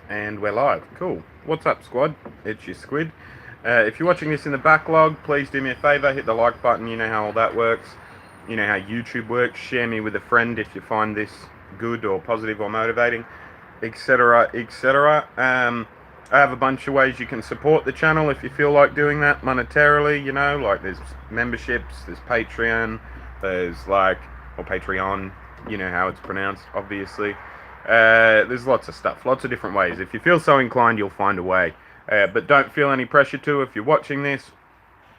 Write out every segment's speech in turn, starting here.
And we're live. Cool. What's up, squad? It's your Squid. If you're watching this in the backlog, please do me a favour, hit the like button. You know how all that works. You know how YouTube works. Share me with a friend if you find this good or positive or motivating, etc., etc. I have a bunch of ways you can support the channel if you feel like doing that monetarily. You know, like there's memberships, there's Patreon, there's or Patreon. You know how it's pronounced, obviously. There's lots of stuff, lots of different ways. If you feel so inclined, you'll find a way. But don't feel any pressure to. If you're watching this,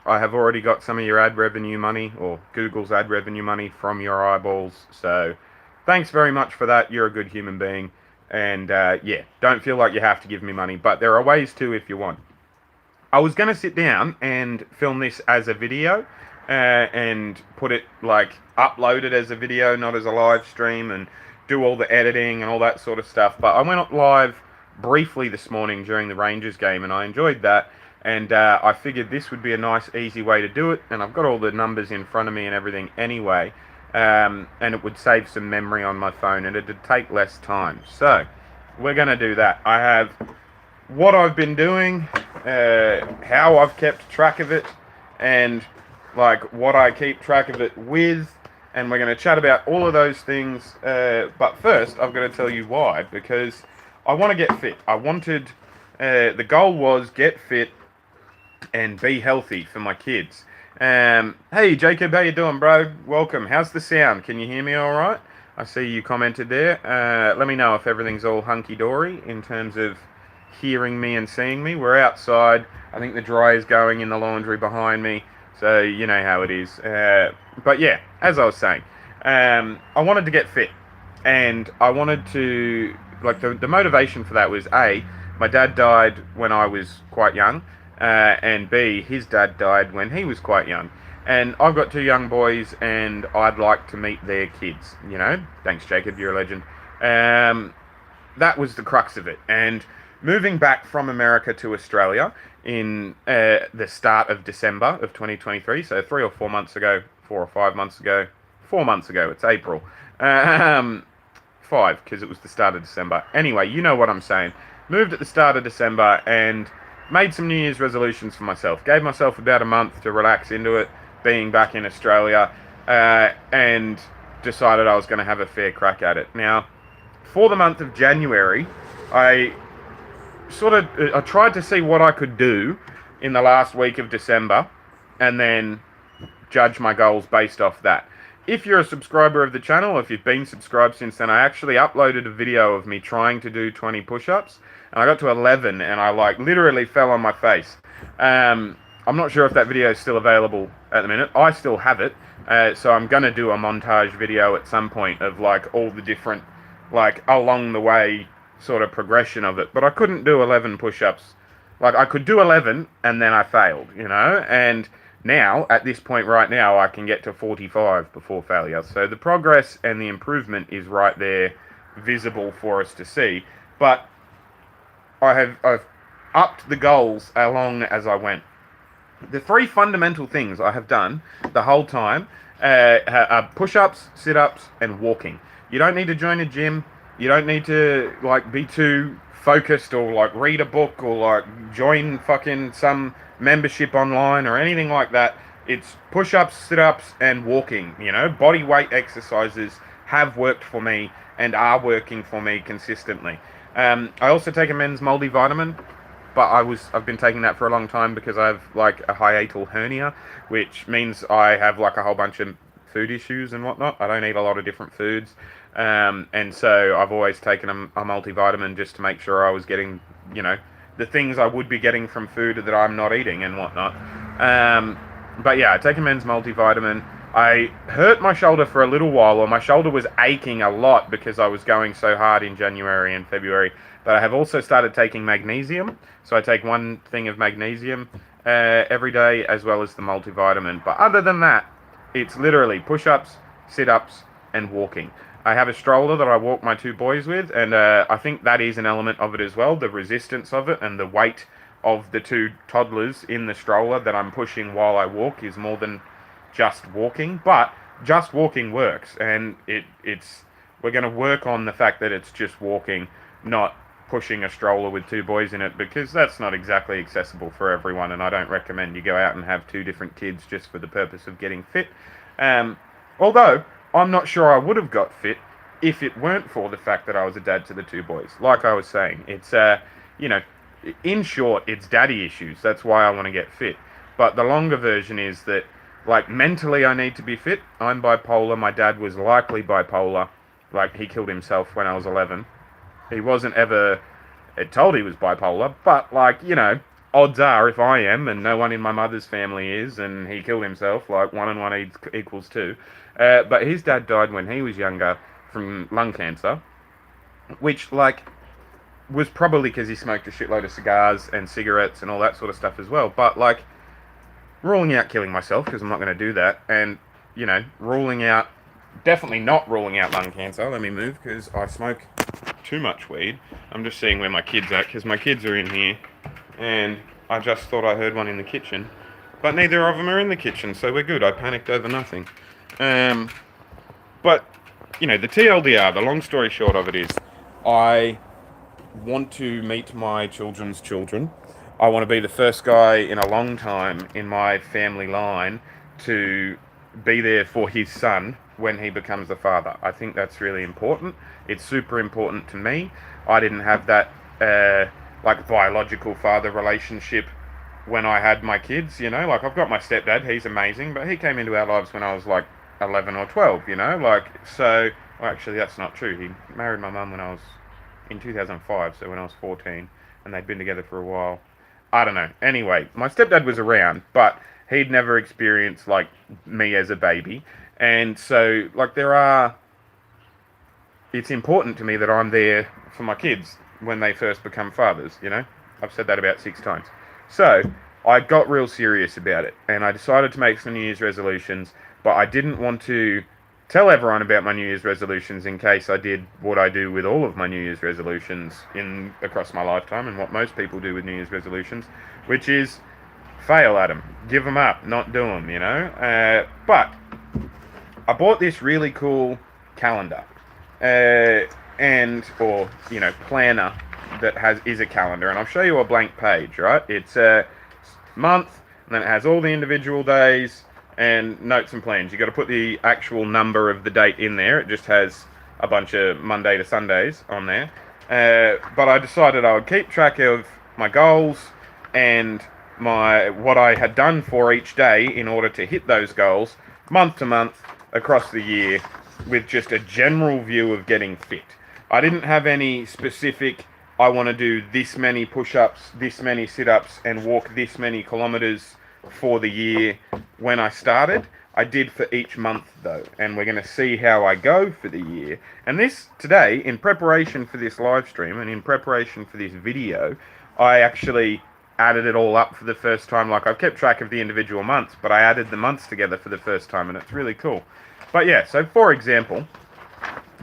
I have already got some of your ad revenue money, or Google's ad revenue money, from your eyeballs. So thanks very much for that. You're a good human being. And yeah, don't feel like you have to give me money. But there are ways to if you want. I was going to sit down and film this as a video. And put it, upload it as a video, not as a live stream, and do all the editing and all that sort of stuff. But I went live briefly this morning during the Rangers game, and I enjoyed that. And I figured this would be a nice, easy way to do it. And I've got all the numbers in front of me and everything anyway. And it would save some memory on my phone, and it'd take less time. So we're going to do that. I have what I've been doing, how I've kept track of it, and what I keep track of it with, and we're going to chat about all of those things. But first, I've got to tell you why, because I want to get fit. The goal was get fit and be healthy for my kids. Hey Jacob, how you doing, bro? Welcome. How's the sound? Can you hear me all right? I see you commented there. Let me know if everything's all hunky-dory in terms of hearing me and seeing me. We're outside. I think the dryer's going in the laundry behind me. So you know how it is. But yeah, as I was saying, I wanted to get fit. And I wanted to, the motivation for that was A, my dad died when I was quite young. And B, his dad died when he was quite young. And I've got two young boys, and I'd like to meet their kids, you know. Thanks, Jacob, you're a legend. That was the crux of it. And moving back from America to Australia in the start of December of 2023, so 3 or 4 months ago, 4 or 5 months ago, 4 months ago, it's April. 5, because it was the start of December. Anyway, you know what I'm saying. Moved at the start of December and made some New Year's resolutions for myself. Gave myself about a month to relax into it, being back in Australia, and decided I was going to have a fair crack at it. Now, for the month of January, I tried to see what I could do in the last week of December, and then judge my goals based off that. If you're a subscriber of the channel, if you've been subscribed since then, I actually uploaded a video of me trying to do 20 push-ups, and I got to 11, and I literally fell on my face. I'm not sure if that video is still available at the minute. I still have it, so I'm going to do a montage video at some point of all the different, along the way sort of progression of it. But I couldn't do 11 push-ups. I could do 11, and then I failed, you know, and now, at this point right now, I can get to 45 before failure. So the progress and the improvement is right there, visible for us to see. But I've upped the goals along as I went. The 3 fundamental things I have done the whole time are push-ups, sit-ups, and walking. You don't need to join a gym. You don't need to be too focused or read a book or join fucking some membership online or anything like that. It's push-ups, sit-ups, and walking. You know, body weight exercises have worked for me and are working for me consistently. I also take a men's multivitamin, but I've been taking that for a long time because I have a hiatal hernia, which means I have a whole bunch of food issues and whatnot. I don't eat a lot of different foods, and so I've always taken a multivitamin just to make sure I was getting, you know, the things I would be getting from food that I'm not eating and whatnot. But yeah, I take a men's multivitamin. I hurt my shoulder for a little while, or my shoulder was aching a lot because I was going so hard in January and February. But I have also started taking magnesium. So I take 1 thing of magnesium every day, as well as the multivitamin. But other than that, it's literally push-ups, sit-ups, and walking. I have a stroller that I walk my 2 boys with, and I think that is an element of it as well, the resistance of it and the weight of the 2 toddlers in the stroller that I'm pushing while I walk is more than just walking. But just walking works, and we're going to work on the fact that it's just walking, not pushing a stroller with 2 boys in it, because that's not exactly accessible for everyone, and I don't recommend you go out and have 2 different kids just for the purpose of getting fit. Although, I'm not sure I would have got fit if it weren't for the fact that I was a dad to the 2 boys. Like I was saying, it's, in short, it's daddy issues. That's why I want to get fit. But the longer version is that, like, mentally I need to be fit. I'm bipolar. My dad was likely bipolar. Like, he killed himself when I was 11. He wasn't ever told he was bipolar, but, like, odds are if I am, and no one in my mother's family is, and he killed himself, like, 1 and 1 equals 2. But his dad died when he was younger from lung cancer, which, like, was probably because he smoked a shitload of cigars and cigarettes and all that sort of stuff as well. But, like, ruling out killing myself, because I'm not going to do that, and, definitely not ruling out lung cancer. Let me move, because I smoke too much weed. I'm just seeing where my kids are, because my kids are in here, and I just thought I heard one in the kitchen, but neither of them are in the kitchen, so we're good. I panicked over nothing. But, the TLDR, the long story short of it is, I want to meet my children's children. I want to be the first guy in a long time in my family line to be there for his son when he becomes the father. I think that's really important. It's super important to me. I didn't have that biological father relationship when I had my kids, like, I've got my stepdad, he's amazing, but he came into our lives when I was like 11 or 12, so, well, actually that's not true. He married my mum when I was in 2005, so when I was 14, and they'd been together for a while. I don't know. Anyway, my stepdad was around, but he'd never experienced, like, me as a baby. And so, like, it's important to me that I'm there for my kids when they first become fathers, I've said that about 6 times. So, I got real serious about it, and I decided to make some New Year's resolutions, but I didn't want to tell everyone about my New Year's resolutions in case I did what I do with all of my New Year's resolutions across my lifetime, and what most people do with New Year's resolutions, which is fail at them, give them up, not do them, But I bought this really cool calendar, planner that is a calendar, and I'll show you a blank page, right? It's a month, and then it has all the individual days and notes and plans. You got to put the actual number of the date in there. It just has a bunch of Monday to Sundays on there. But I decided I would keep track of my goals and what I had done for each day in order to hit those goals month to month across the year, with just a general view of getting fit. I didn't have any specific, I want to do this many push-ups, this many sit-ups, and walk this many kilometers for the year when I started. I did for each month though, and we're going to see how I go for the year. And this today, in preparation for this live stream and in preparation for this video, I actually added it all up for the first time. Like, I've kept track of the individual months, but I added the months together for the first time, and it's really cool. But yeah, so for example,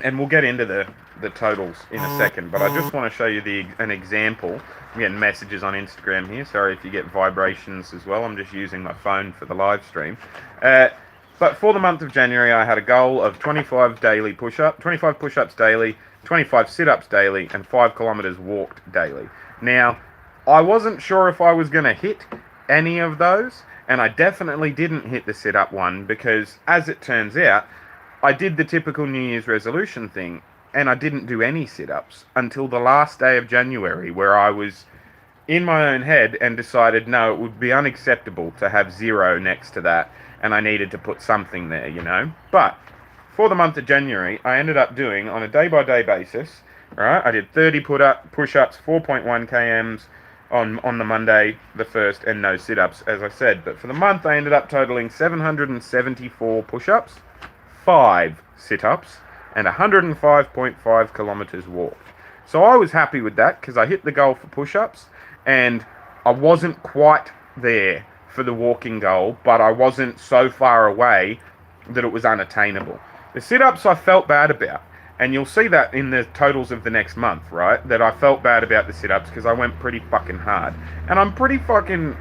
and we'll get into the totals in a second, but I just want to show you an example. I'm getting messages on Instagram here. Sorry if you get vibrations as well. I'm just using my phone for the live stream. But for the month of January, I had a goal of 25 push-ups daily, 25 sit-ups daily, and 5 kilometers walked daily. Now, I wasn't sure if I was going to hit any of those, and I definitely didn't hit the sit-up one, because as it turns out, I did the typical New Year's resolution thing, and I didn't do any sit-ups until the last day of January, where I was in my own head and decided, no, it would be unacceptable to have 0 next to that, and I needed to put something there, But for the month of January, I ended up doing, on a day-by-day basis, right, I did 30 push-ups, 4.1 kms on the Monday, the 1st, and no sit-ups, as I said. But for the month, I ended up totaling 774 push-ups, 5 sit-ups, and 105.5 kilometers walked. So I was happy with that, because I hit the goal for push-ups, and I wasn't quite there for the walking goal, but I wasn't so far away that it was unattainable. The sit-ups I felt bad about, and you'll see that in the totals of the next month, right? That I felt bad about the sit-ups because I went pretty fucking hard. And I'm pretty fucking,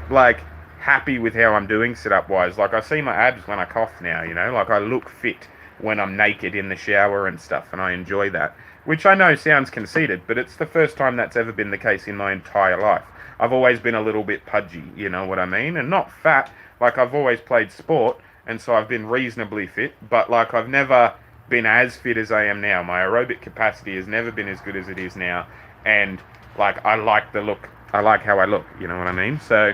happy with how I'm doing sit-up wise. Like, I see my abs when I cough now, Like, I look fit. when I'm naked in the shower and stuff, and I enjoy that. Which I know sounds conceited, but it's the first time that's ever been the case in my entire life. I've always been a little bit pudgy, you know what I mean? And not fat, like I've always played sport, and so I've been reasonably fit, but like I've never been as fit as I am now. My aerobic capacity has never been as good as it is now, and like I like the look, I like how I look, you know what I mean? So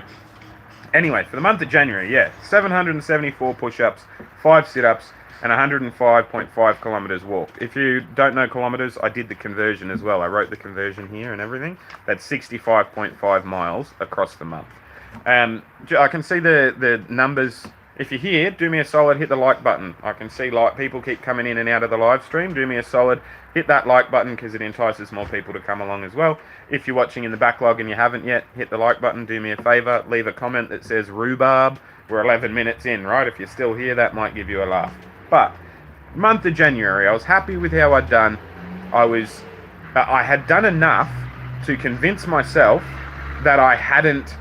anyway, for the month of January, yeah, 774 push-ups, 5 sit-ups, and 105.5 kilometers walked. If you don't know kilometers, I did the conversion as well. I wrote the conversion here and everything. That's 65.5 miles across the month. I can see the numbers. If you're here, do me a solid, hit the like button. I can see like people keep coming in and out of the live stream. Do me a solid, hit that like button because it entices more people to come along as well. If you're watching in the backlog and you haven't yet, hit the like button. Do me a favor, leave a comment that says rhubarb. We're 11 minutes in, right? If you're still here, that might give you a laugh. But month of January, I was happy with how I'd done. I had done enough to convince myself that I hadn't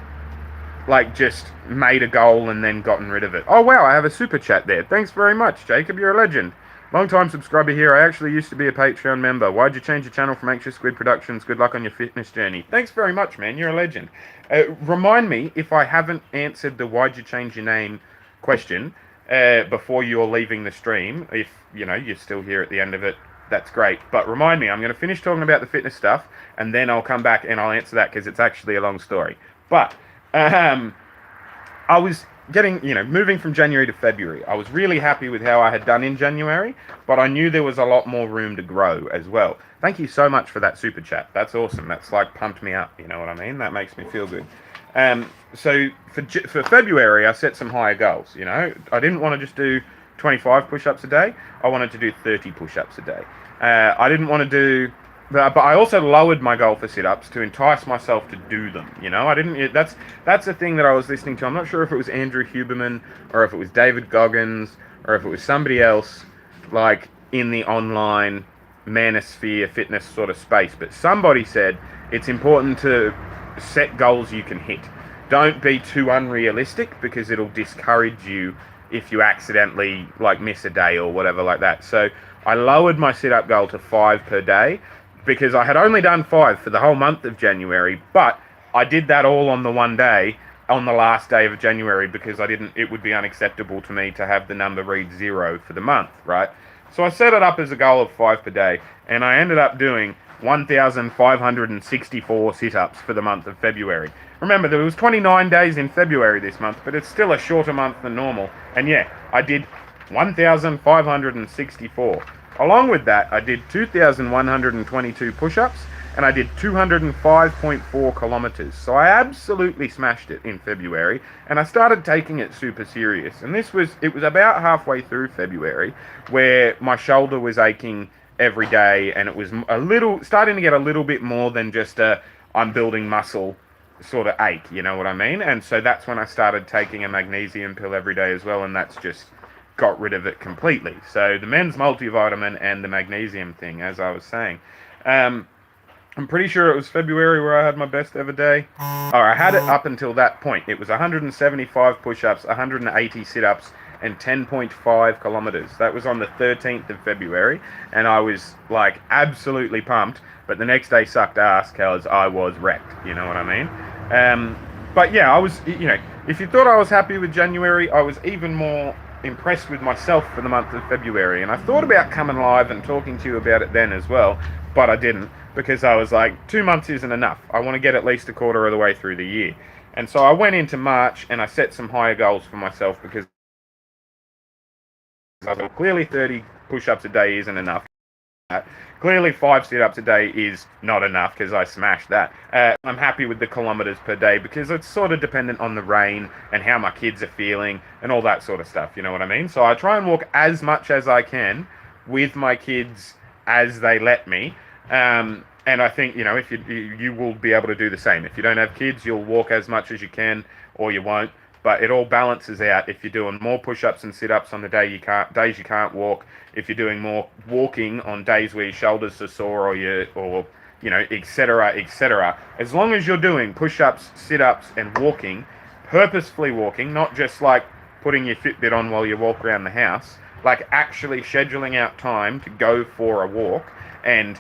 like just made a goal and then gotten rid of it. Oh wow, I have a super chat there. Thanks very much, Jacob. You're a legend. Long time subscriber here. I actually used to be a Patreon member. Why'd you change your channel from Anxious Squid Productions? Good luck on your fitness journey. Thanks very much, man. You're a legend. Remind me if I haven't answered the why'd you change your name question before you're leaving the stream. If you know you're still here at the end of it, that's great. But remind me, I'm going to finish talking about the fitness stuff and then I'll come back and I'll answer that because it's actually a long story. But I was getting, moving from January to February. I was really happy with how I had done in January, but I knew there was a lot more room to grow as well. Thank you so much for that super chat. That's awesome. That's like pumped me up. You know what I mean? That makes me feel good. So for February, I set some higher goals. I didn't want to just do 25 push-ups a day. I wanted to do 30 push-ups a day. I didn't want to do, but I also lowered my goal for sit-ups to entice myself to do them. I didn't. That's the thing that I was listening to. I'm not sure if it was Andrew Huberman or if it was David Goggins or if it was somebody else, like in the online manosphere fitness sort of space. But somebody said it's important to set goals you can hit. Don't be too unrealistic because it'll discourage you if you accidentally like miss a day or whatever like that. So I lowered my sit-up goal to 5 per day because I had only done 5 for the whole month of January, but I did that all on the one day, on the last day of January, because it would be unacceptable to me to have the number read 0 for the month, right? So I set it up as a goal of 5 per day, and I ended up doing 1,564 sit-ups for the month of February. Remember, there was 29 days in February this month, but it's still a shorter month than normal. And yeah, I did 1,564. Along with that, I did 2,122 push-ups, and I did 205.4 kilometers. So I absolutely smashed it in February, and I started taking it super serious. And it was about halfway through February where my shoulder was aching every day, and it was starting to get a little bit more than just I'm building muscle sort of ache, you know what I mean? And so that's when I started taking a magnesium pill every day as well, and that's just got rid of it completely. So the men's multivitamin and the magnesium thing, as I was saying. I'm pretty sure it was February where I had my best ever day. Or I had it up until that point. It was 175 push-ups, 180 sit-ups, and 10.5 kilometers. That was on the 13th of February, and I was like absolutely pumped, but the next day sucked ass because I was wrecked, you know what I mean? But yeah, I was, if you thought I was happy with January, I was even more impressed with myself for the month of February, and I thought about coming live and talking to you about it then as well, but I didn't, because I was like, 2 months isn't enough. I want to get at least a quarter of the way through the year. And so I went into March and I set some higher goals for myself because clearly 30 push-ups a day isn't enough. Clearly 5 sit-ups a day is not enough because I smashed that. I'm happy with the kilometers per day because it's sort of dependent on the rain and how my kids are feeling and all that sort of stuff, you know what I mean? So I try and walk as much as I can with my kids as they let me. And I think, if you will be able to do the same. If you don't have kids, you'll walk as much as you can or you won't. But it all balances out. If you're doing more push-ups and sit-ups on the days you can't walk, if you're doing more walking on days where your shoulders are sore or etc., etc. As long as you're doing push-ups, sit-ups, and walking, purposefully walking, not just like putting your Fitbit on while you walk around the house, like actually scheduling out time to go for a walk and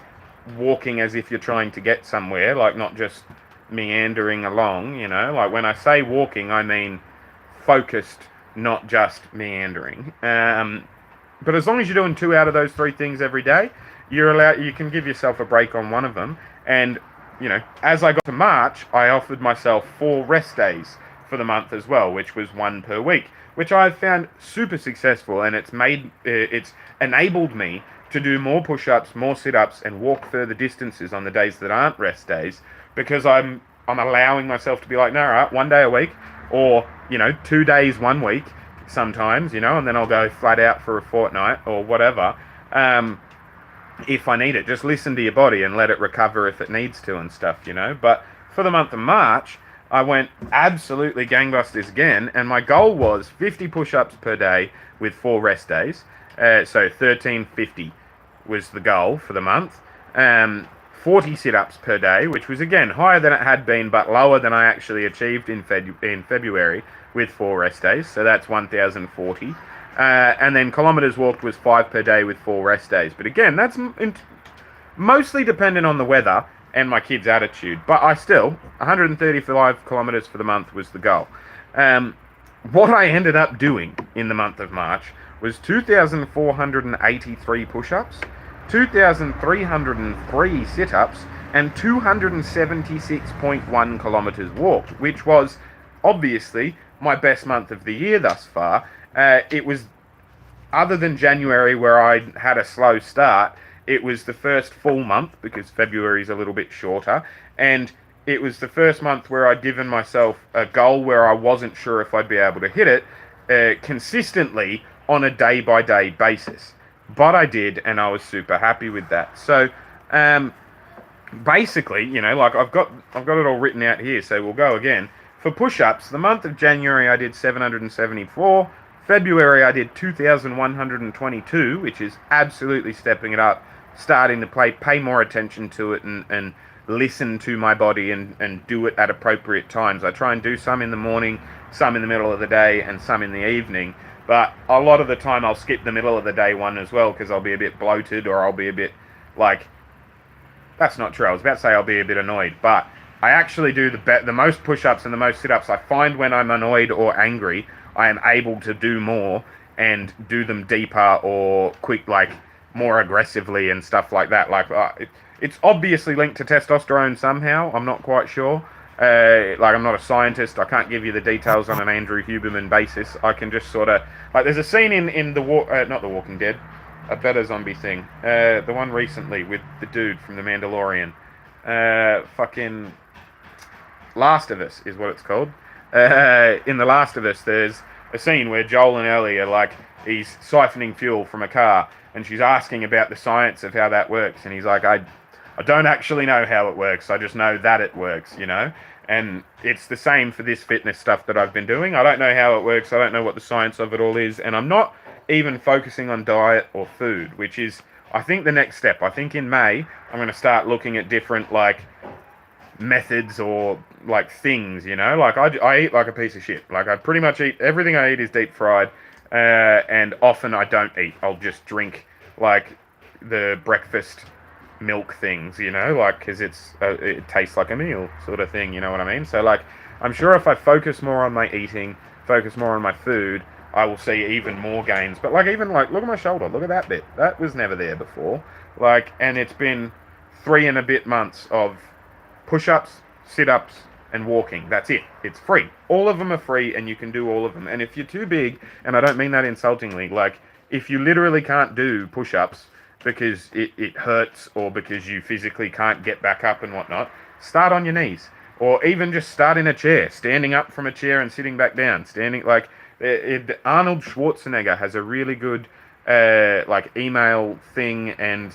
walking as if you're trying to get somewhere, like not just meandering along, you know. Like when I say walking, I mean focused, not just meandering. But as long as you're doing 2 out of those 3 things every day, you can give yourself a break on one of them. And, you know, as I got to March, I offered myself 4 rest days for the month as well, which was 1 per week, which I've found super successful, and it's enabled me to do more push-ups, more sit-ups, and walk further distances on the days that aren't rest days, because I'm allowing myself to be like, no, all right, 1 day a week, or, you know, 2 days 1 week sometimes, you know, and then I'll go flat out for a fortnight or whatever, if I need it. Just listen to your body and let it recover if it needs to and stuff, you know. But for the month of March, I went absolutely gangbusters again, and my goal was 50 push-ups per day with 4 rest days. So 1350 was the goal for the month. 40 sit-ups per day, which was again higher than it had been, but lower than I actually achieved in February with 4 rest days. So that's 1,040. And then kilometers walked was 5 per day with 4 rest days. But again, that's mostly dependent on the weather and my kids' attitude. But 135 kilometers for the month was the goal. What I ended up doing in the month of March was 2,483 push-ups, 2,303 sit-ups, and 276.1 kilometers walked, which was obviously my best month of the year thus far. It was, other than January where I had a slow start, it was the first full month, because February's a little bit shorter, and it was the first month where I'd given myself a goal where I wasn't sure if I'd be able to hit it consistently on a day-by-day basis. But I did, and I was super happy with that. So, basically, you know, like I've got it all written out here, so we'll go again. For push-ups, the month of January I did 774. February I did 2,122, which is absolutely stepping it up, starting to pay more attention to it and listen to my body and do it at appropriate times. I try and do some in the morning, some in the middle of the day, and some in the evening. But a lot of the time I'll skip the middle of the day one as well, because I'll be a bit bloated, or I'll be a bit like... That's not true. I was about to say I'll be a bit annoyed, but I actually do the most push-ups and the most sit-ups. I find when I'm annoyed or angry, I am able to do more and do them deeper or quick, like more aggressively and stuff like that. Like it's obviously linked to testosterone somehow. I'm not quite sure. Like I'm not a scientist. I can't give you the details on an Andrew Huberman basis. I can just sort of like there's a scene in not The Walking Dead, a better zombie thing. The one recently with the dude from The Mandalorian. Fucking Last of Us is what it's called. In The Last of Us, there's a scene where Joel and Ellie are like, he's siphoning fuel from a car, and she's asking about the science of how that works, and he's like, I don't actually know how it works, I just know that it works, you know? And it's the same for this fitness stuff that I've been doing. I don't know how it works, I don't know what the science of it all is, and I'm not even focusing on diet or food, which is, I think, the next step. I think in May, I'm going to start looking at different, like, methods or like things, you know. Like I eat like a piece of shit. Like I pretty much eat everything I eat is deep fried, and often I don't eat. I'll just drink like the breakfast milk things, you know, like because it tastes like a meal sort of thing, you know what I mean? So like I'm sure if I focus more on my eating, focus more on my food, I will see even more gains. But like even like look at my shoulder, look at that bit. That was never there before. Like, and it's been 3 and a bit months of push-ups, sit-ups, and walking. That's it. It's free. All of them are free, and you can do all of them. And if you're too big, and I don't mean that insultingly, like, if you literally can't do push-ups because it hurts or because you physically can't get back up and whatnot, start on your knees. Or even just start in a chair, standing up from a chair and sitting back down. Arnold Schwarzenegger has a really good, like, email thing and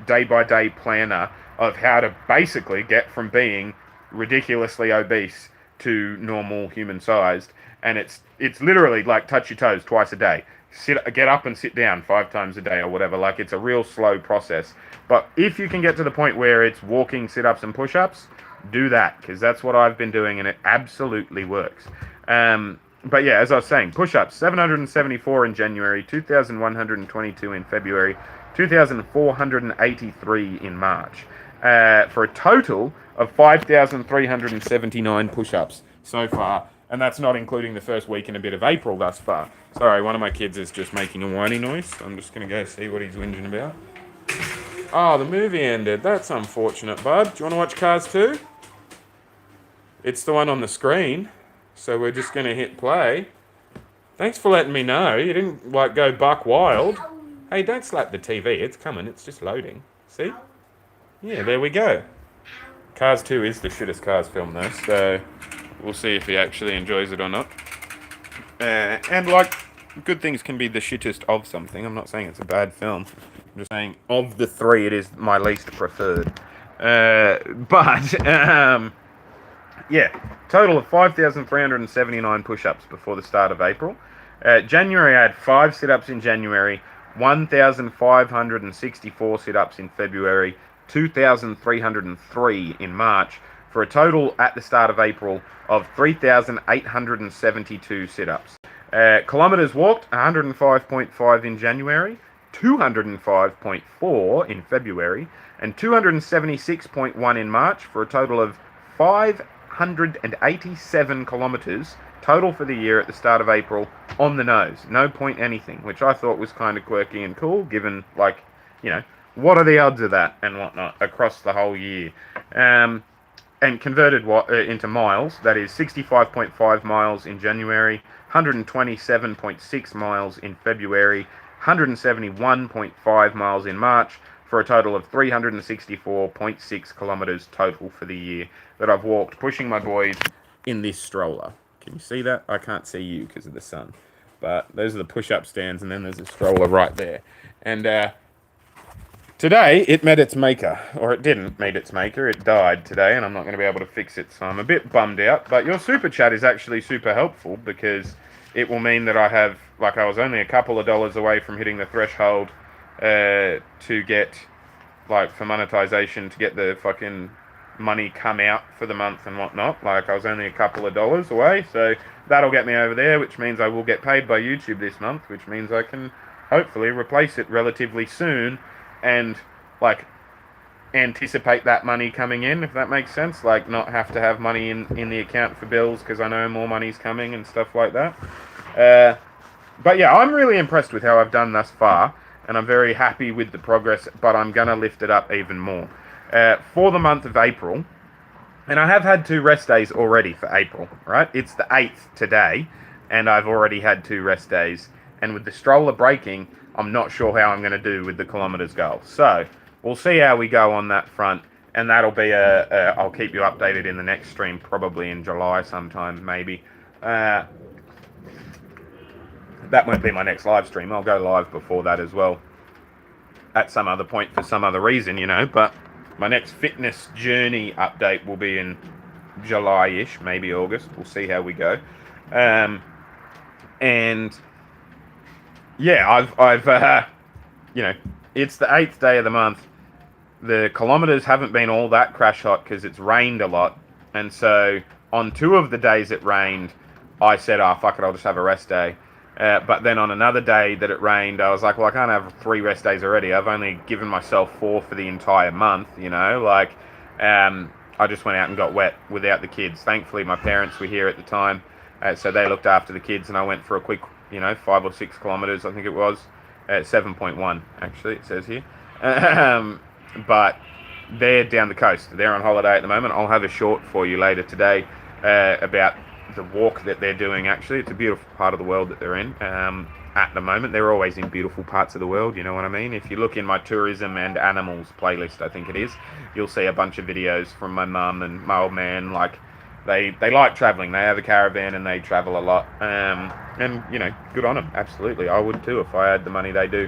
day-by-day planner of how to basically get from being ridiculously obese to normal human sized, and it's literally like touch your toes twice a day, get up and sit down 5 times a day or whatever. Like it's a real slow process, but if you can get to the point where it's walking, sit-ups and push-ups, do that, because that's what I've been doing and it absolutely works. But yeah, as I was saying, push-ups, 774 in January, 2,122 in February, 2,483 in March, for a total of 5,379 push-ups so far. And that's not including the first week and a bit of April thus far. Sorry, one of my kids is just making a whiny noise. I'm just going to go see what he's whinging about. Oh, the movie ended. That's unfortunate, bud. Do you want to watch Cars 2? It's the one on the screen. So we're just going to hit play. Thanks for letting me know. You didn't, go buck wild. Hey, don't slap the TV. It's coming. It's just loading. See? Yeah, there we go. Cars 2 is the shittest Cars film, though. So we'll see if he actually enjoys it or not. And, good things can be the shittest of something. I'm not saying it's a bad film. I'm just saying, of the three, it is my least preferred. Yeah, total of 5,379 push-ups before the start of April. January, I had 5 sit-ups in January, 1,564 sit-ups in February, 2,303 in March, for a total at the start of April of 3,872 sit-ups. Kilometres walked, 105.5 in January, 205.4 in February, and 276.1 in March, for a total of 587 kilometres total for the year at the start of April on the nose. No point anything, which I thought was kind of quirky and cool, given, what are the odds of that and whatnot across the whole year. And converted into miles, that is 65.5 miles in January, 127.6 miles in February, 171.5 miles in March, for a total of 364.6 kilometres total for the year that I've walked, pushing my boys in this stroller. Can you see that? I can't see you because of the sun. But those are the push-up stands, and then there's a stroller right there. And today, it met its maker. Or it didn't meet its maker. It died today, and I'm not going to be able to fix it. So I'm a bit bummed out. But your super chat is actually super helpful, because it will mean that I have, I was only a couple of dollars away from hitting the threshold to get, for monetization, to get the fucking money come out for the month and whatnot. I was only a couple of dollars away, so that'll get me over there, which means I will get paid by YouTube this month, which means I can hopefully replace it relatively soon and, anticipate that money coming in, if that makes sense. Not have to have money in the account for bills because I know more money's coming and stuff like that. But yeah, I'm really impressed with how I've done thus far, and I'm very happy with the progress, but I'm going to lift it up even more. For the month of April, and I have had 2 rest days already for April, right? It's the 8th today, and I've already had 2 rest days, and with the stroller breaking, I'm not sure how I'm going to do with the kilometres goal. So, we'll see how we go on that front, and that'll be I'll keep you updated in the next stream, probably in July sometime, maybe. That won't be my next live stream. I'll go live before that as well, at some other point for some other reason, but my next fitness journey update will be in July-ish, maybe August. We'll see how we go. And yeah, I've it's the 8th day of the month. The kilometres haven't been all that crash hot because it's rained a lot. And so on 2 of the days it rained, I said, fuck it, I'll just have a rest day. But then on another day that it rained, I was like, well, I can't have 3 rest days already. I've only given myself 4 for the entire month, I just went out and got wet without the kids. Thankfully, my parents were here at the time, so they looked after the kids, and I went for a quick, 5 or 6 kilometres, I think it was, 7.1, actually, it says here. But they're down the coast. They're on holiday at the moment. I'll have a short for you later today about the walk that they're doing. Actually, it's a beautiful part of the world that they're in at the moment. They're always in beautiful parts of the world, you know what I mean? If you look in my tourism and animals playlist, I think it is, you'll see a bunch of videos from my mum and my old man. They like travelling. They have a caravan and they travel a lot, and good on them. Absolutely, I would too if I had the money they do.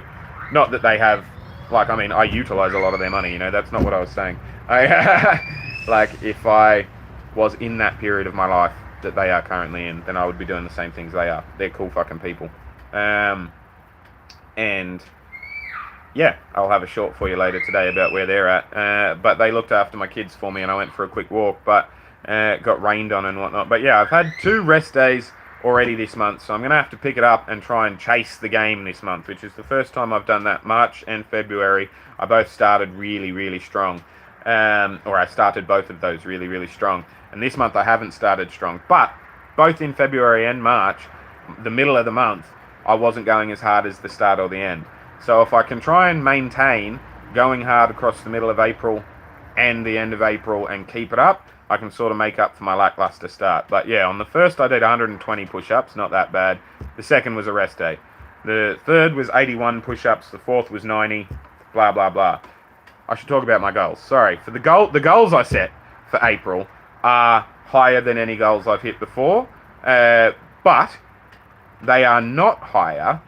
Not that they have, I utilise a lot of their money, that's not what I was saying. If I was in that period of my life that they are currently in, then I would be doing the same things they are. They're cool fucking people. And yeah, I'll have a short for you later today about where they're at. But they looked after my kids for me, and I went for a quick walk, but got rained on and whatnot. But yeah, I've had 2 rest days already this month, so I'm going to have to pick it up and try and chase the game this month, which is the first time I've done that. March and February, I both started really, really strong. Or I started both of those really, really strong. And this month I haven't started strong. But both in February and March, the middle of the month, I wasn't going as hard as the start or the end. So if I can try and maintain going hard across the middle of April and the end of April and keep it up, I can sort of make up for my lackluster start. But yeah, on the first I did 120 push-ups, not that bad. The second was a rest day. The third was 81 push-ups. The fourth was 90, blah, blah, blah. I should talk about my goals. Sorry. For the goals I set for April are higher than any goals I've hit before, but they are not higher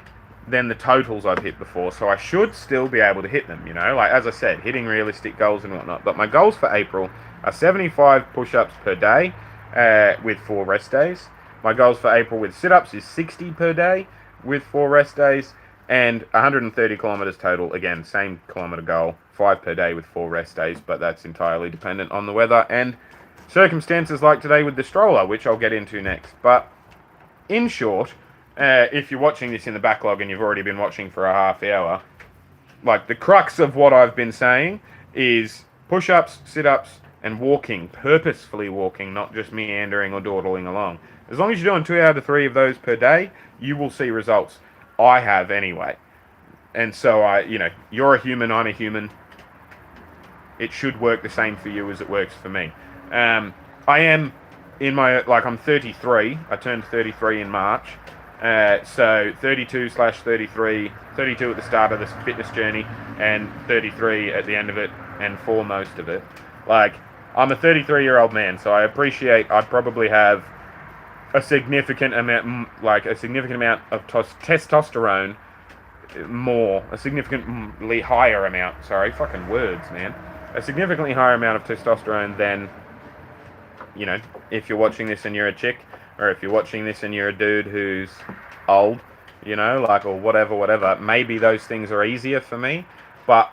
than the totals I've hit before, so I should still be able to hit them, you know, like as I said, hitting realistic goals and whatnot. But my goals for April are 75 push-ups per day with 4 rest days. My goals for April with sit-ups is 60 per day with 4 rest days, and 130 kilometers total. Again, same kilometer goal, 5 per day with 4 rest days, but that's entirely dependent on the weather and circumstances like today with the stroller, which I'll get into next. But in short, if you're watching this in the backlog and you've already been watching for a half hour, like the crux of what I've been saying is push-ups, sit-ups, and walking, purposefully walking, not just meandering or dawdling along. As long as you're doing 2 out of 3 of those per day, you will see results. I have anyway. And so you're a human, I'm a human. It should work the same for you as it works for me. I am in I'm 33. I turned 33 in March. So 32/33, 32 at the start of this fitness journey and 33 at the end of it and for most of it. Like, I'm a 33-year-old man, so I appreciate I probably have a significant amount of testosterone, a significantly higher amount, a significantly higher amount of testosterone than, if you're watching this and you're a chick, or if you're watching this and you're a dude who's old, or whatever, maybe those things are easier for me, but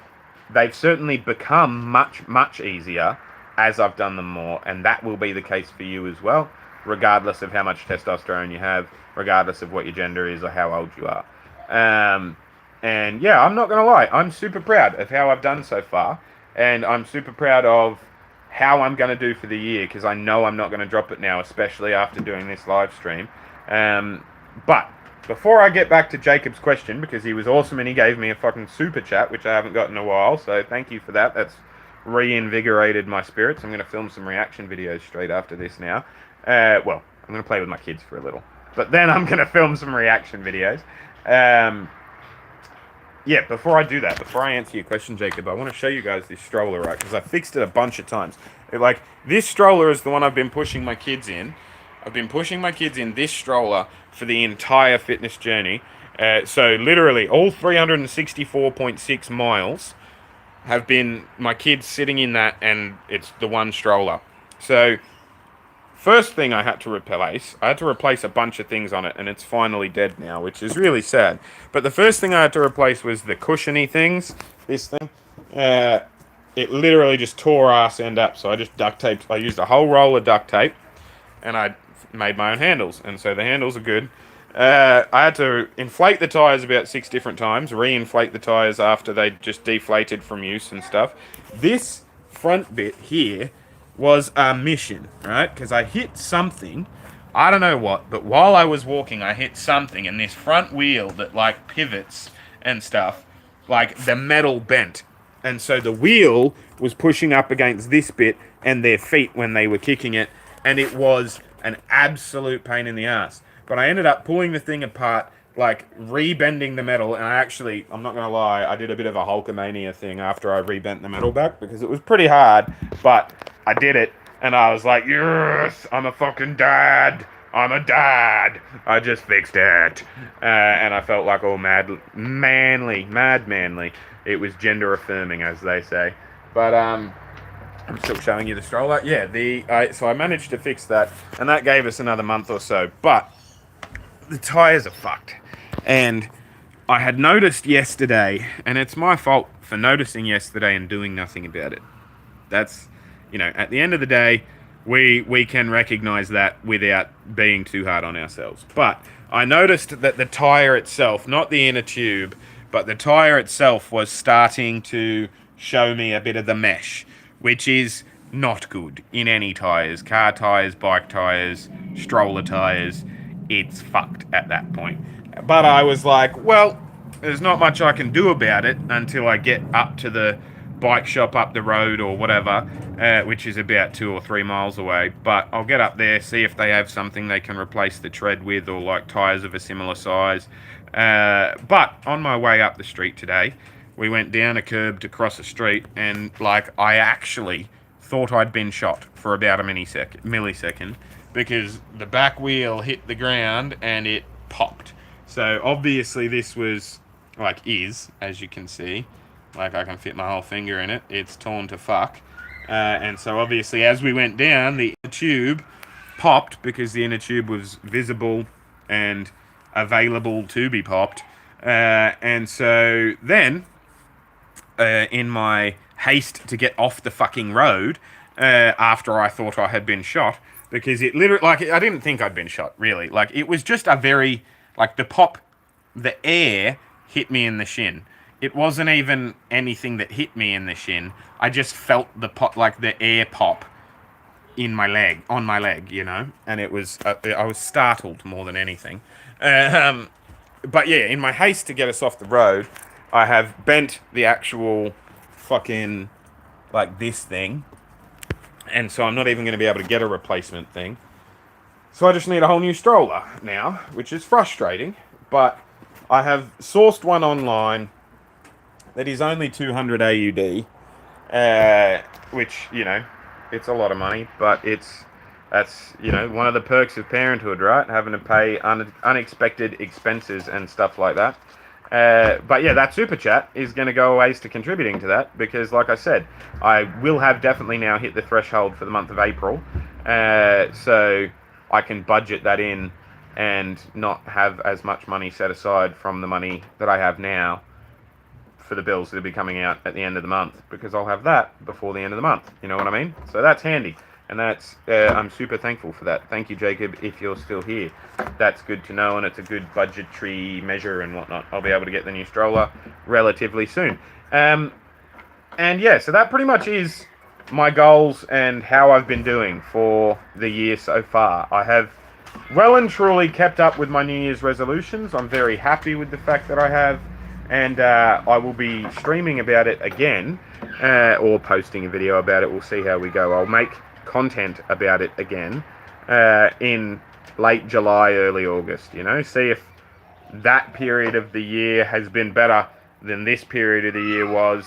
they've certainly become much, much easier as I've done them more, and that will be the case for you as well, regardless of how much testosterone you have, regardless of what your gender is or how old you are. And yeah, I'm not going to lie, I'm super proud of how I've done so far, and I'm super proud of how I'm going to do for the year, because I know I'm not going to drop it now, especially after doing this live stream. But before I get back to Jacob's question, because he was awesome and he gave me a fucking super chat, which I haven't got in a while, so thank you for that. That's reinvigorated my spirits. I'm going to film some reaction videos straight after this now. I'm going to play with my kids for a little, but then I'm going to film some reaction videos. Yeah, before I do that, before I answer your question, Jacob, I want to show you guys this stroller, right? Because I fixed it a bunch of times. This stroller is the one I've been pushing my kids in. I've been pushing my kids in this stroller for the entire fitness journey. So literally all 364.6 miles have been my kids sitting in that, and it's the one stroller. So first thing I had to replace a bunch of things on it, and it's finally dead now, which is really sad. But the first thing I had to replace was the cushiony things, this thing. It literally just tore ass end up, so I just I used a whole roll of duct tape, and I made my own handles, and so the handles are good. I had to inflate the tyres about 6 different times, re-inflate the tyres after they just deflated from use and stuff. This front bit here was a mission, right? Because I hit something, I don't know what, but while I was walking, I hit something, and this front wheel that pivots and stuff, the metal bent. And so the wheel was pushing up against this bit and their feet when they were kicking it, and it was an absolute pain in the ass. But I ended up pulling the thing apart, re-bending the metal, and I'm not going to lie, I did a bit of a Hulkamania thing after I re-bent the metal back, because it was pretty hard, but I did it, and I was like, yes, I'm a fucking dad. I'm a dad. I just fixed it. And I felt like all mad manly. It was gender affirming, as they say. But I'm still showing you the stroller. Yeah, so I managed to fix that, and that gave us another month or so. But the tires are fucked. And I had noticed yesterday, and it's my fault for noticing yesterday and doing nothing about it. That's, at the end of the day, we can recognize that without being too hard on ourselves. But I noticed that the tire itself, not the inner tube, but the tire itself was starting to show me a bit of the mesh, which is not good in any tires. Car tires, bike tires, stroller tires. It's fucked at that point. But I was like, well, there's not much I can do about it until I get up to the bike shop up the road or whatever, which is about 2 or 3 miles away. But I'll get up there, see if they have something they can replace the tread with, or like tyres of a similar size. But on my way up the street today, we went down a curb to cross a street, and like I actually thought I'd been shot for about a millisecond, because the back wheel hit the ground and it popped. So obviously this was as you can see, like I can fit my whole finger in it. It's torn to fuck. And so obviously as we went down, the inner tube popped because the inner tube was visible and available to be popped. And so then, in my haste to get off the fucking road, after I thought I had been shot, because it literally, like, I didn't think I'd been shot, really. Like, it was just a very, like, the air hit me in the shin. It wasn't even anything that hit me in the shin. I just felt the pop, like the air pop on my leg, you know? And it was, I was startled more than anything. But yeah, in my haste to get us off the road, I have bent the actual fucking, like, this thing. And so I'm not even going to be able to get a replacement thing. So I just need a whole new stroller now, which is frustrating. But I have sourced one online that is only 200 AUD, which, you know, it's a lot of money, but that's, you know, one of the perks of parenthood, right? Having to pay unexpected expenses and stuff like that. But yeah, that super chat is going to go a ways to contributing to that, because like I said, I will have definitely now hit the threshold for the month of April. So I can budget that in and not have as much money set aside from the money that I have now for the bills that will be coming out at the end of the month, because I'll have that before the end of the month. You know what I mean? So that's handy. And that's, I'm super thankful for that. Thank you, Jacob, if you're still here. That's good to know, and it's a good budgetary measure and whatnot. I'll be able to get the new stroller relatively soon. And yeah, so that pretty much is my goals and how I've been doing for the year so far. I have well and truly kept up with my New Year's resolutions. I'm very happy with the fact that I have. And I will be streaming about it again, or posting a video about it. We'll see how we go. I'll make content about it again in late July, early August, you know, see if that period of the year has been better than this period of the year was.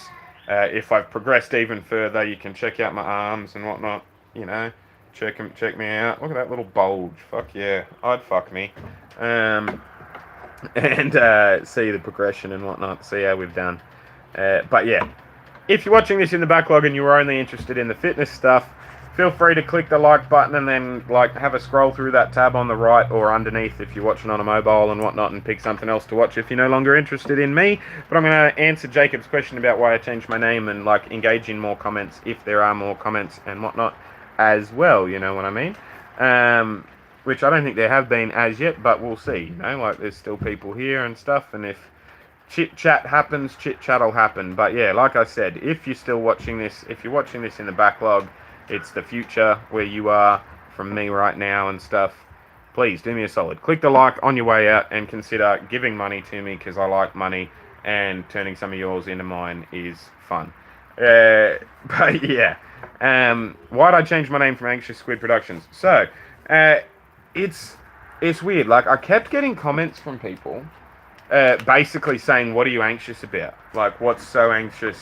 If I've progressed even further, you can check out my arms and whatnot, you know, check me out. Look at that little bulge. Fuck yeah, I'd fuck me. And see the progression and whatnot, see how we've done. But yeah, if you're watching this in the backlog and you were only interested in the fitness stuff, feel free to click the like button and then like have a scroll through that tab on the right or underneath if you're watching on a mobile and whatnot, and pick something else to watch if you're no longer interested in me. But I'm going to answer Jacob's question about why I changed my name and like engage in more comments if there are more comments and whatnot as well, you know what I mean? Which I don't think there have been as yet, but we'll see, you know, like there's still people here and stuff, and if chit-chat happens, chit-chat'll happen. But yeah, like I said, if you're still watching this, if you're watching this in the backlog, it's the future where you are from me right now and stuff, please do me a solid. Click the like on your way out and consider giving money to me, because I like money, and turning some of yours into mine is fun. But yeah, why'd I change my name from Anxious Squid Productions? So, it's weird. Like, I kept getting comments from people basically saying, what are you anxious about? Like, what's so anxious?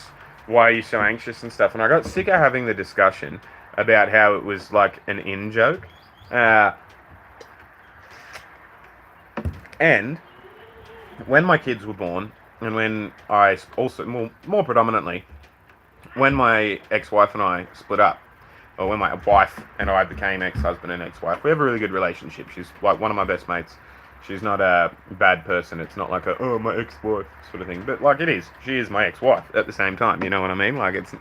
Why are you so anxious and stuff? And I got sick of having the discussion about how it was like an in-joke. And when my kids were born, and when I also, more predominantly, when my ex-wife and I split up, or when my wife and I became ex-husband and ex-wife, we have a really good relationship. She's like one of my best mates. She's not a bad person. It's not like a, oh, my ex-wife sort of thing. But like it is. She is my ex-wife at the same time. You know what I mean? Like it's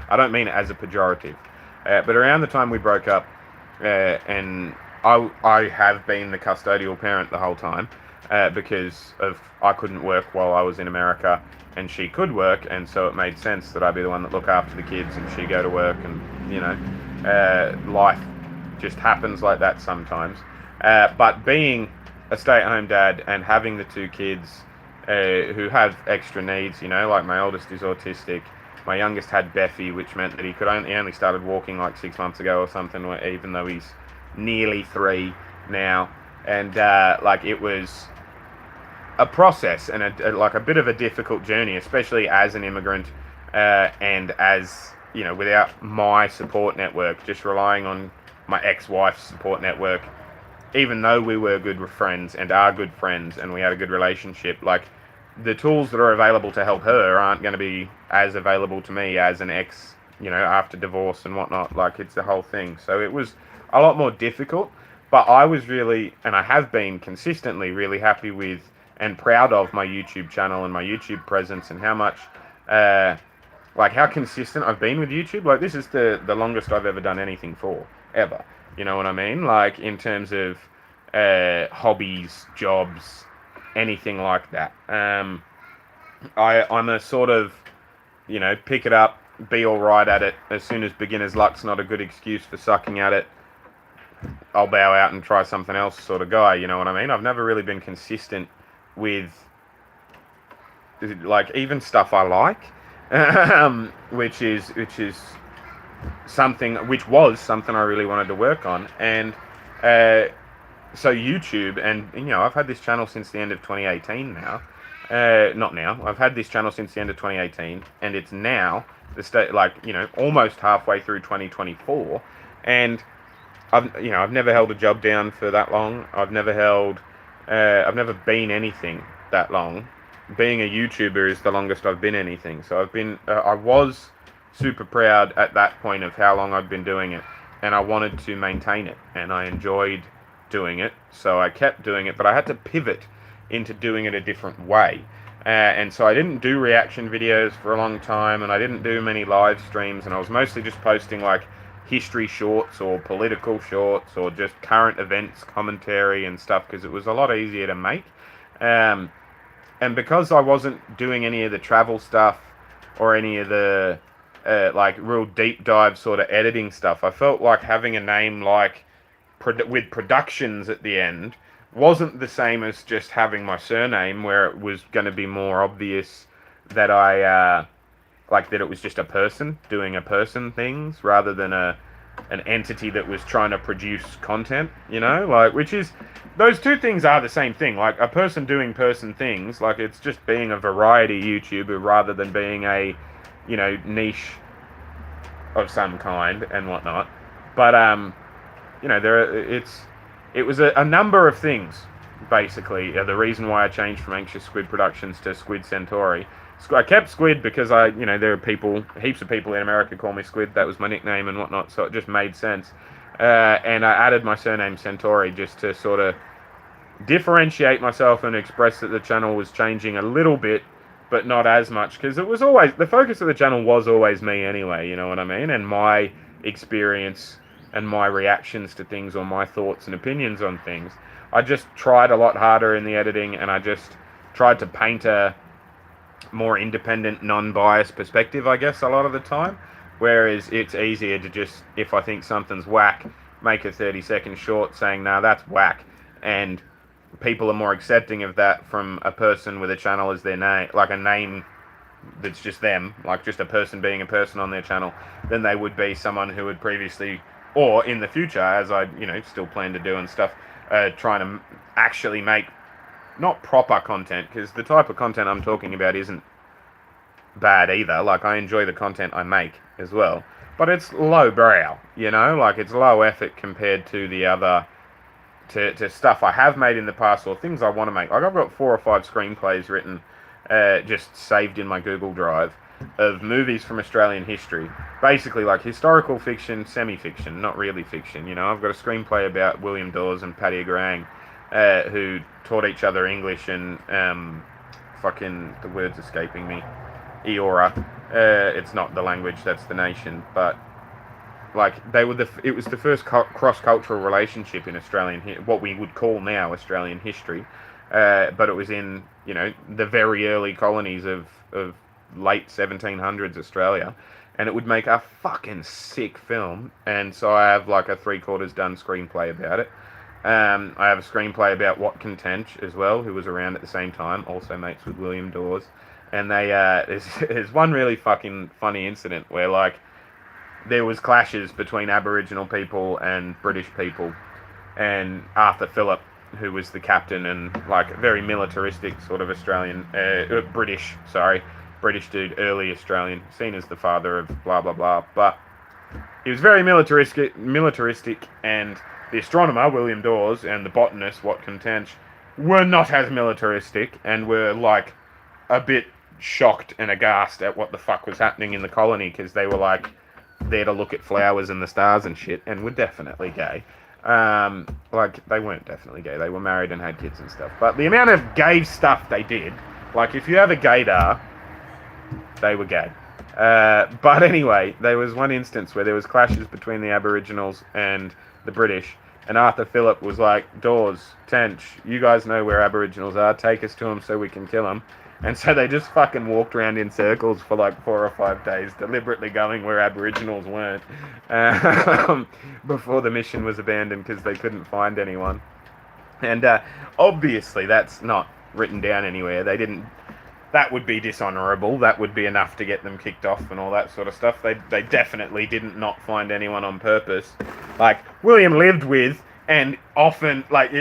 I don't mean it as a pejorative. But around the time we broke up, and I have been the custodial parent the whole time, because of I couldn't work while I was in America, and she could work, and so it made sense that I'd be the one that look after the kids and she go to work, and life just happens like that sometimes. But being a stay-at-home dad and having the two kids who have extra needs, like my oldest is autistic. My youngest had Beffy, which meant that he only started walking like 6 months ago or something, even though he's nearly 3 now. And it was a process and a bit of a difficult journey, especially as an immigrant, and as without my support network, just relying on my ex-wife's support network. Even though we were good friends and are good friends and we had a good relationship, the tools that are available to help her aren't going to be as available to me as an ex, after divorce and whatnot. It's the whole thing. So it was a lot more difficult, but I was really, and I have been consistently really happy with and proud of my YouTube channel and my YouTube presence and how much, how consistent I've been with YouTube. This is the longest I've ever done anything for, ever. You know what I mean? In terms of hobbies, jobs, anything like that. I'm a sort of, pick it up, be all right at it. As soon as beginner's luck's not a good excuse for sucking at it, I'll bow out and try something else sort of guy. You know what I mean? I've never really been consistent with even stuff I like, which was something I really wanted to work on. And so YouTube, and I've had this channel since the end of 2018 now. Not now. I've had this channel since the end of 2018, and it's now the state, almost halfway through 2024, and I've never held a job down for that long. I've never been anything that long. Being a YouTuber is the longest I've been anything. So I was super proud at that point of how long I'd been doing it, and I wanted to maintain it, and I enjoyed doing it, so I kept doing it, but I had to pivot into doing it a different way. And so I didn't do reaction videos for a long time, and I didn't do many live streams, and I was mostly just posting history shorts or political shorts or just current events commentary and stuff, because it was a lot easier to make. And because I wasn't doing any of the travel stuff or any of the real deep dive sort of editing stuff, I felt like having a name with productions at the end wasn't the same as just having my surname, where it was going to be more obvious that that it was just a person doing a person things rather than an entity that was trying to produce content, which is, those two things are the same thing. A person doing person things, it's just being a variety YouTuber rather than being a, niche of some kind and whatnot. But it was a number of things, basically. The reason why I changed from Anxious Squid Productions to Squid Centauri. I kept Squid because there are heaps of people in America call me Squid. That was my nickname and whatnot, so it just made sense. And I added my surname Centauri just to sort of differentiate myself and express that the channel was changing a little bit, but not as much, because it was always, the focus of the channel was always me anyway, you know what I mean? And my experience and my reactions to things, or my thoughts and opinions on things. I just tried a lot harder in the editing, and I just tried to paint a more independent, non-biased perspective, I guess, a lot of the time. Whereas it's easier to just, if I think something's whack, make a 30-second short saying, nah, that's whack. And people are more accepting of that from a person with a channel as their name, a name that's just them, just a person being a person on their channel, than they would be someone who had previously, or in the future, as I, still plan to do and stuff, trying to actually make not proper content, because the type of content I'm talking about isn't bad either. I enjoy the content I make as well, but it's low brow, it's low effort compared to the other, to stuff I have made in the past, or things I want to make. I've got 4 or 5 screenplays written, just saved in my Google Drive, of movies from Australian history. Basically historical fiction, semi-fiction, not really fiction. I've got a screenplay about William Dawes and Paddy Garang, who taught each other English and, the word's escaping me, Eora. It's not the language, that's the nation, but, like they were it was the first cross-cultural relationship in Australian, what we would call now Australian history, but it was in, you know, the very early colonies of late 1700s Australia, and it would make a fucking sick film. And so I have like a 3/4 done screenplay about it. I have a screenplay about Wat Contench as well, who was around at the same time, also mates with William Dawes. And they there's one really fucking funny incident where like there was clashes between Aboriginal people and British people, and Arthur Phillip, who was the captain and like very militaristic sort of Australian, British dude, early Australian, seen as the father of blah blah blah, but he was very militaristic, and the astronomer William Dawes and the botanist Wat Contench were not as militaristic and were like a bit shocked and aghast at what the fuck was happening in the colony, because they were like there to look at flowers and the stars and shit, and were definitely gay. Like, they weren't definitely gay, they were married and had kids and stuff, but the amount of gay stuff they did, like if you have a gaydar, they were gay. But anyway, there was one instance where there was clashes between the Aboriginals and the British, and Arthur Phillip was like, Dawes, Tench, you guys know where Aboriginals are, take us to them so we can kill them. And so they just fucking walked around in circles for like 4 or 5 days, deliberately going where Aboriginals weren't, before the mission was abandoned because they couldn't find anyone. And obviously that's not written down anywhere. They didn't. That would be dishonourable. That would be enough to get them kicked off and all that sort of stuff. They definitely didn't not find anyone on purpose. Like, William lived with, and often, like,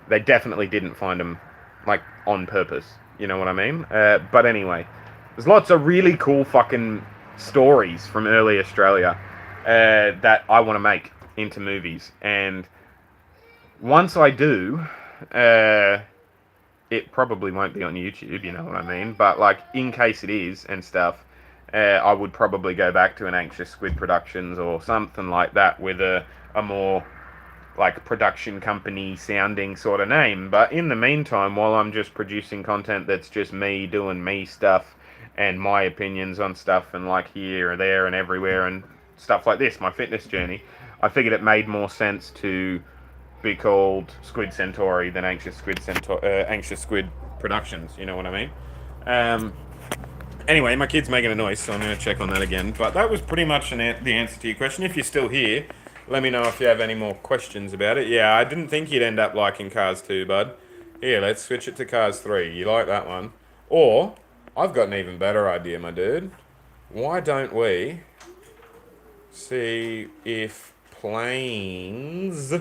they definitely didn't find them, like, on purpose. You know what I mean? But anyway, there's lots of really cool fucking stories from early Australia that I want to make into movies. And once I do, it probably won't be on YouTube, you know what I mean? But, like, in case it is and stuff, I would probably go back to an Anxious Squid Productions or something like that with a more, like, production company sounding sort of name. But in the meantime, while I'm just producing content that's just me doing me stuff and my opinions on stuff, and like here or there and everywhere and stuff like this, my fitness journey, I figured it made more sense to be called Squid Centauri than Anxious Squid Productions, you know what I mean? Anyway, my kid's making a noise, so I'm going to check on that again. But that was pretty much the answer to your question. If you're still here, let me know if you have any more questions about it. Yeah, I didn't think you'd end up liking Cars 2, bud. Here, let's switch it to Cars 3. You like that one? Or, I've got an even better idea, my dude. Why don't we see if planes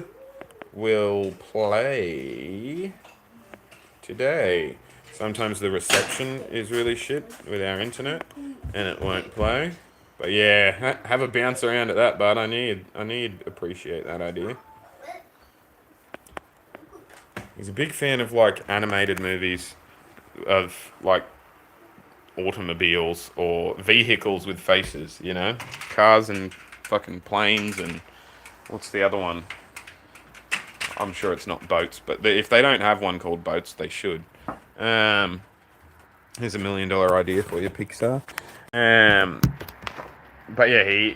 will play today? Sometimes the reception is really shit with our internet and it won't play. But yeah, have a bounce around at that, bud. I need appreciate that idea. He's a big fan of like animated movies of like automobiles or vehicles with faces, you know? Cars and fucking planes and what's the other one? I'm sure it's not boats, but if they don't have one called boats, they should. Here's $1 million idea for you, Pixar. But yeah,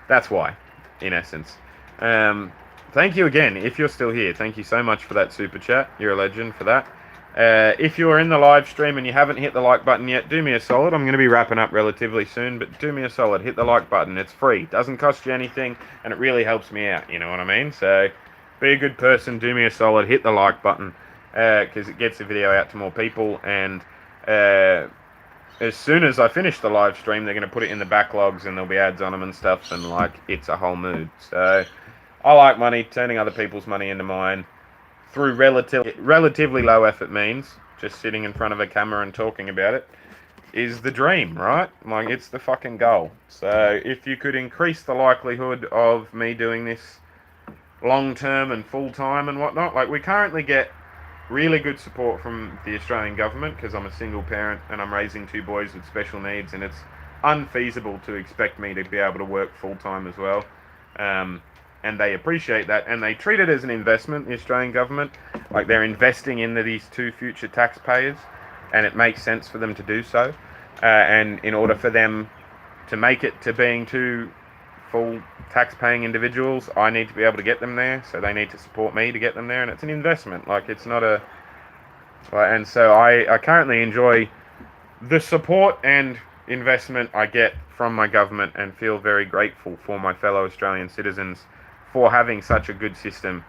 that's why, in essence. Thank you again, if you're still here. Thank you so much for that super chat. You're a legend for that. If you're in the live stream and you haven't hit the like button yet, do me a solid. I'm going to be wrapping up relatively soon, but do me a solid. Hit the like button. It's free. Doesn't cost you anything, and it really helps me out. You know what I mean? So, be a good person. Do me a solid. Hit the like button, because it gets the video out to more people. And as soon as I finish the live stream, they're going to put it in the backlogs, and there'll be ads on them and stuff, and like, it's a whole mood. So, I like money. Turning other people's money into mine through relatively low effort means, just sitting in front of a camera and talking about it, is the dream, right? Like, it's the fucking goal. So if you could increase the likelihood of me doing this long term and full time and whatnot, like, we currently get really good support from the Australian government because I'm a single parent and I'm raising 2 boys with special needs, and it's unfeasible to expect me to be able to work full time as well. And they appreciate that, and they treat it as an investment, the Australian government. Like, they're investing into these 2 future taxpayers, and it makes sense for them to do so. And in order for them to make it to being two full tax-paying individuals, I need to be able to get them there, so they need to support me to get them there, and it's an investment. Like, it's not a... And so I currently enjoy the support and investment I get from my government and feel very grateful for my fellow Australian citizens for having such a good system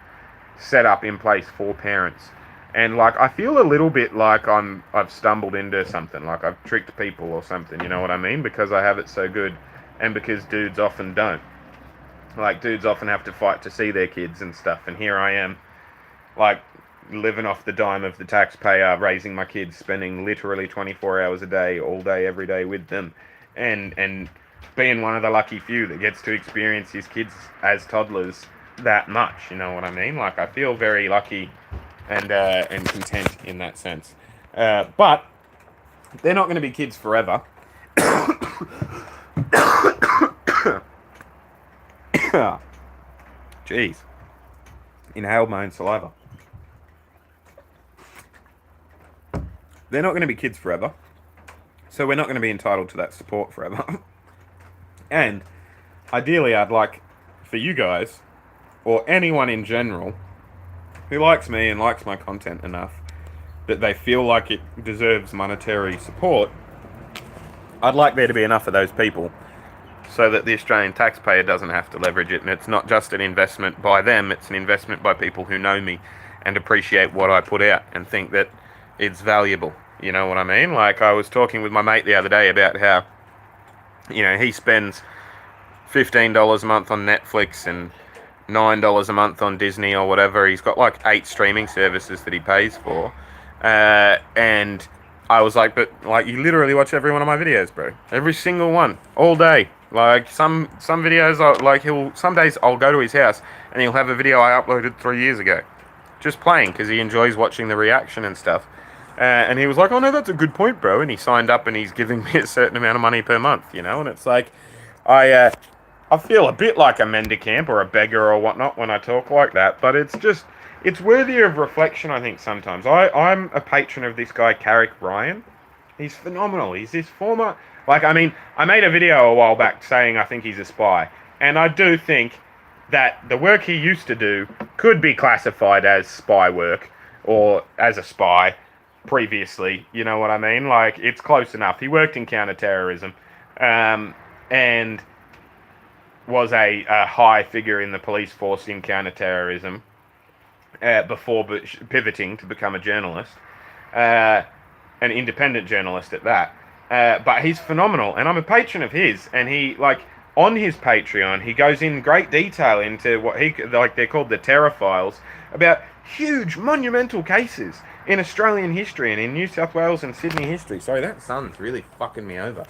set up in place for parents. And like, I feel a little bit like I've stumbled into something, like I've tricked people or something, you know what I mean? Because I have it so good, and because dudes often don't. Like, dudes often have to fight to see their kids and stuff, and here I am, like, living off the dime of the taxpayer, raising my kids, spending literally 24 hours a day, all day, every day with them, and being one of the lucky few that gets to experience his kids as toddlers that much, you know what I mean? Like, I feel very lucky and content in that sense. But they're not going to be kids forever. Jeez. Inhaled my own saliva. They're not going to be kids forever. So we're not going to be entitled to that support forever. And ideally, I'd like for you guys, or anyone in general, who likes me and likes my content enough that they feel like it deserves monetary support, I'd like there to be enough of those people so that the Australian taxpayer doesn't have to leverage it, and it's not just an investment by them, it's an investment by people who know me and appreciate what I put out and think that it's valuable. You know what I mean? Like, I was talking with my mate the other day about how, you know, he spends $15 a month on Netflix and $9 a month on Disney or whatever. He's got like 8 streaming services that he pays for. And I was like, but like, you literally watch every one of my videos, bro. Every single one, all day. Like, some videos, some days I'll go to his house and he'll have a video I uploaded 3 years ago, just playing, because he enjoys watching the reaction and stuff. And he was like, oh no, that's a good point, bro. And he signed up and he's giving me a certain amount of money per month, you know? And it's like, I feel a bit like a mendicant or a beggar or whatnot when I talk like that, but it's just, it's worthy of reflection, I think, sometimes. I'm a patron of this guy, Carrick Ryan. He's phenomenal. He's this former, like, I mean, I made a video a while back saying I think he's a spy. And I do think that the work he used to do could be classified as spy work, or as a spy previously, you know what I mean? Like, it's close enough. He worked in counterterrorism, and was a high figure in the police force in counterterrorism before pivoting to become a journalist, an independent journalist at that. But he's phenomenal, and I'm a patron of his, and he, like, on his Patreon, he goes in great detail into what they're called the Terror Files, about huge, monumental cases in Australian history and in New South Wales and Sydney history. Sorry, that sun's really fucking me over.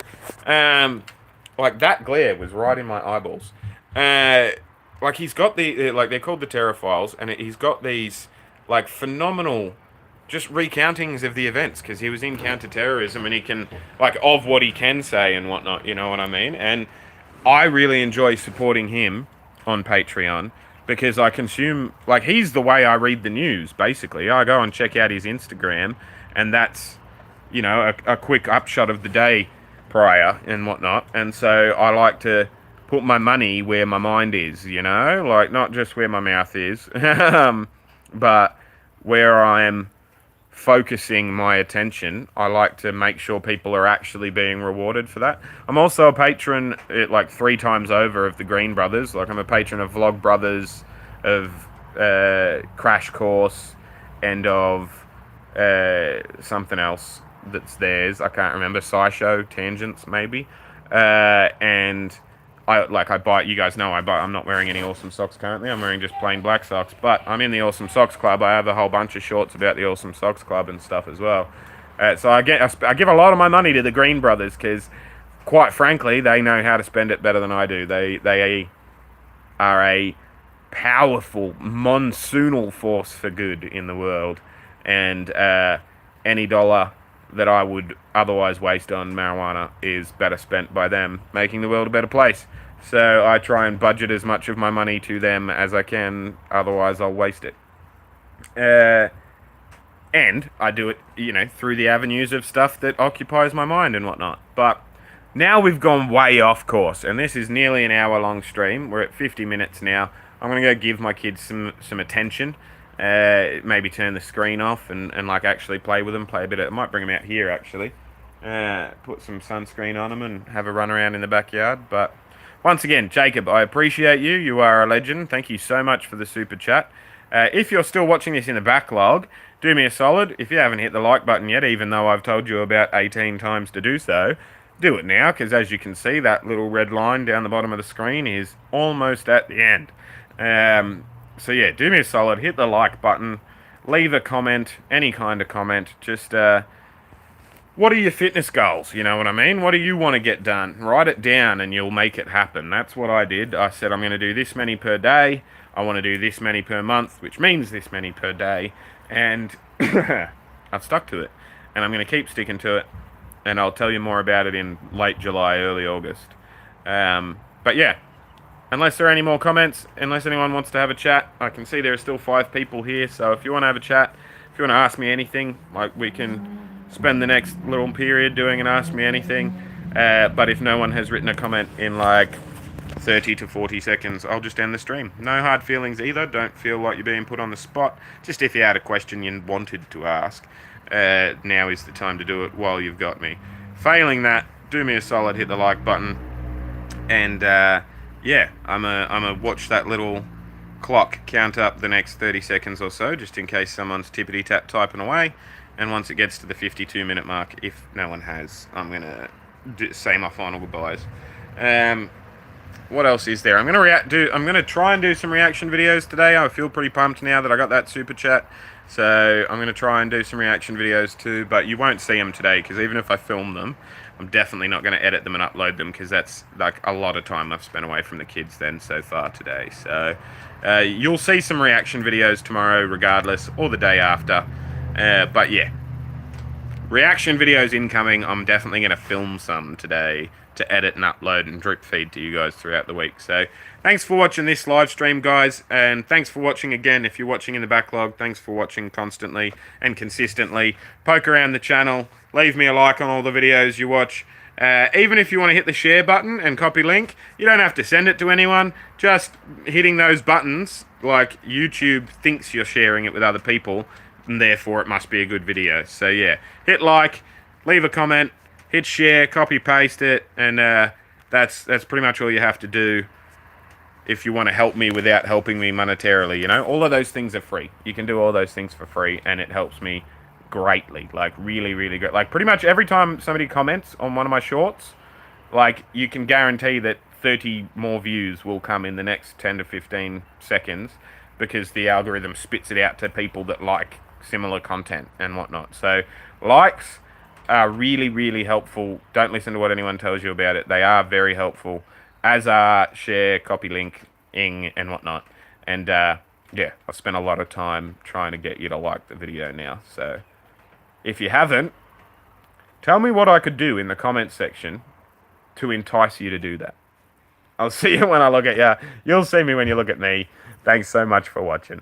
Like, that glare was right in my eyeballs. Like, he's got they're called the Terror Files, and he's got these, like, phenomenal just recountings of the events, because he was in counter-terrorism, and he can, like, of what he can say and whatnot, you know what I mean? And I really enjoy supporting him on Patreon, because I consume, like, he's the way I read the news, basically. I go and check out his Instagram, and that's, you know, a quick upshot of the day prior and whatnot. And so I like to put my money where my mind is, you know, like, not just where my mouth is, but where I'm focusing my attention. I like to make sure people are actually being rewarded for that. I'm also a patron, like, 3 times over, of the Green Brothers. Like, I'm a patron of Vlog Brothers, of Crash Course, and of something else that's theirs. I can't remember. SciShow, Tangents, maybe. And I buy, you guys know, I'm not wearing any Awesome Socks currently. I'm wearing just plain black socks. But I'm in the Awesome Socks Club. I have a whole bunch of shorts about the Awesome Socks Club and stuff as well. So I give a lot of my money to the Green Brothers, because, quite frankly, they know how to spend it better than I do. They are a powerful monsoonal force for good in the world. And any dollar that I would otherwise waste on marijuana is better spent by them making the world a better place. So I try and budget as much of my money to them as I can, otherwise I'll waste it. And I do it, you know, through the avenues of stuff that occupies my mind and whatnot. But Now we've gone way off course, and this is nearly an hour-long stream. We're at 50 minutes now. I'm going to go give my kids some attention. Maybe turn the screen off and like actually play with them. Play a bit of... I might bring them out here, actually. Put some sunscreen on them and have a run around in the backyard. But once again, Jacob, I appreciate you. You are a legend. Thank you so much for the super chat. If you're still watching this in the backlog, do me a solid. If you haven't hit the like button yet, even though I've told you about 18 times to do so, do it now, because as you can see, that little red line down the bottom of the screen is almost at the end. So yeah, do me a solid, hit the like button, leave a comment, any kind of comment. Just what are your fitness goals? You know what I mean? What do you want to get done? Write it down and you'll make it happen. That's what I did. I said I'm going to do this many per day. I want to do this many per month, which means this many per day. And I've stuck to it. And I'm going to keep sticking to it. And I'll tell you more about it in late July, early August. But yeah, unless there are any more comments, unless anyone wants to have a chat, I can see there are still 5 people here. So if you want to have a chat, if you want to ask me anything, like we can spend the next little period doing an Ask Me Anything. But if no one has written a comment in like 30 to 40 seconds, I'll just end the stream. No hard feelings either. Don't feel like you're being put on the spot. Just if you had a question you wanted to ask, now is the time to do it while you've got me. Failing that, do me a solid, hit the like button. And yeah, I'm a watch that little clock count up the next 30 seconds or so, just in case someone's tippity-tap typing away. And once it gets to the 52-minute mark, if no one has, I'm going to say my final goodbyes. What else is there? I'm going to try and do some reaction videos today. I feel pretty pumped now that I got that super chat. So I'm going to try and do some reaction videos too, but you won't see them today, because even if I film them, I'm definitely not going to edit them and upload them, because that's like a lot of time I've spent away from the kids then so far today. So you'll see some reaction videos tomorrow regardless, or the day after. But yeah, reaction videos incoming. I'm definitely going to film some today to edit and upload and drip feed to you guys throughout the week. So thanks for watching this live stream, guys, and thanks for watching again. If you're watching in the backlog, thanks for watching constantly and consistently. Poke around the channel, leave me a like on all the videos you watch. Even if you want to hit the share button and copy link, you don't have to send it to anyone. Just hitting those buttons, like YouTube thinks you're sharing it with other people, and therefore it must be a good video. So yeah, hit like, leave a comment, hit share, copy paste it, and that's pretty much all you have to do if you want to help me without helping me monetarily. You know, all of those things are free. You can do all those things for free, and it helps me greatly, like really, really good. Like pretty much every time somebody comments on one of my shorts, like you can guarantee that 30 more views will come in the next 10 to 15 seconds, because the algorithm spits it out to people that like similar content and whatnot. So likes are really, really helpful. Don't listen to what anyone tells you about it. They are very helpful, as are share, copy link, ing, and whatnot. And yeah, I've spent a lot of time trying to get you to like the video now. So if you haven't, tell me what I could do in the comments section to entice you to do that. I'll see you when I look at you. You'll see me when you look at me. Thanks so much for watching.